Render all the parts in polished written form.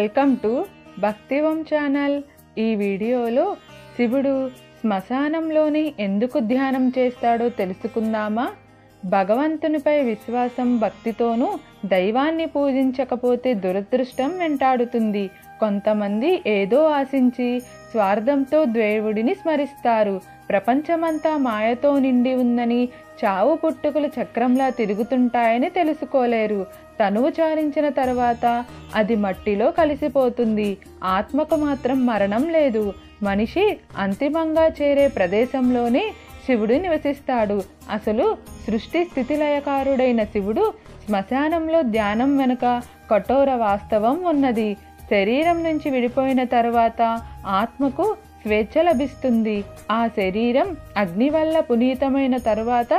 Welcome to భక్తివం channel. ఈ వీడియోలో శివుడు శ్మశానంలోని ఎందుకు ధ్యానం చేస్తాడో తెలుసుకుందామా? భగవంతునిపై విశ్వాసం భక్తితోనూ దైవాన్ని పూజించకపోతే దురదృష్టం వెంటాడుతుంది. కొంతమంది ఏదో ఆశించి స్వార్థంతో దేవుడిని స్మరిస్తారు. ప్రపంచమంతా మాయతో నిండి ఉందని, చావు పుట్టుకలు చక్రంలా తిరుగుతుంటాయని తెలుసుకోలేరు. తనువు చాలించిన తర్వాత అది మట్టిలో కలిసిపోతుంది. ఆత్మకు మాత్రం మరణం లేదు. మనిషి అంతిమంగా చేరే ప్రదేశంలోనే శివుడు నివసిస్తాడు. అసలు సృష్టి స్థితిలయకారుడైన శివుడు శ్మశానంలో ధ్యానం వెనుక కఠోర వాస్తవం ఉన్నది. శరీరం నుంచి విడిపోయిన తర్వాత ఆత్మకు స్వేచ్ఛ లభిస్తుంది. ఆ శరీరం అగ్ని వల్ల పునీతమైన తరువాత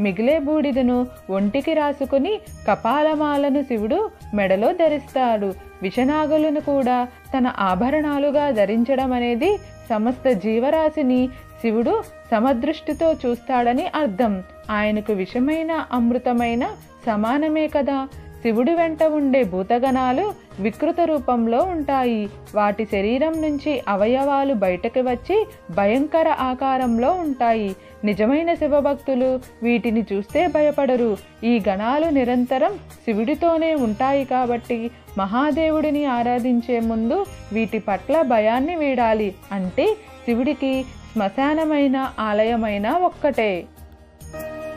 మిగిలే బూడిదను ఒంటికి రాసుకుని కపాలమాలను శివుడు మెడలో ధరిస్తాడు. విషనాగులను కూడా తన ఆభరణాలుగా ధరించడం అనేది సమస్త జీవరాశిని శివుడు సమదృష్టితో చూస్తాడని అర్థం. ఆయనకు విషమైన అమృతమైన సమానమే కదా. శివుడి వెంట ఉండే భూతగణాలు వికృత రూపంలో ఉంటాయి. వాటి శరీరం నుంచి అవయవాలు బయటకు వచ్చి భయంకర ఆకారంలో ఉంటాయి. నిజమైన శివభక్తులు వీటిని చూస్తే భయపడరు. ఈ గణాలు నిరంతరం శివుడితోనే ఉంటాయి కాబట్టి మహాదేవుడిని ఆరాధించే ముందు వీటి పట్ల భయాన్ని వీడాలి. అంటే శివుడికి శ్మశానమైన ఆలయమైన ఒక్కటే.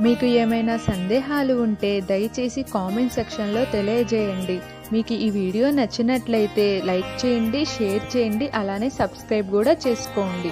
మీకు ఏమైనా సందేహాలు ఉంటే దయచేసి కామెంట్ సెక్షన్లో తెలియజేయండి. మీకు ఈ వీడియో నచ్చినట్లయితే లైక్ చేయండి, షేర్ చేయండి, అలానే సబ్స్క్రైబ్ కూడా చేసుకోండి.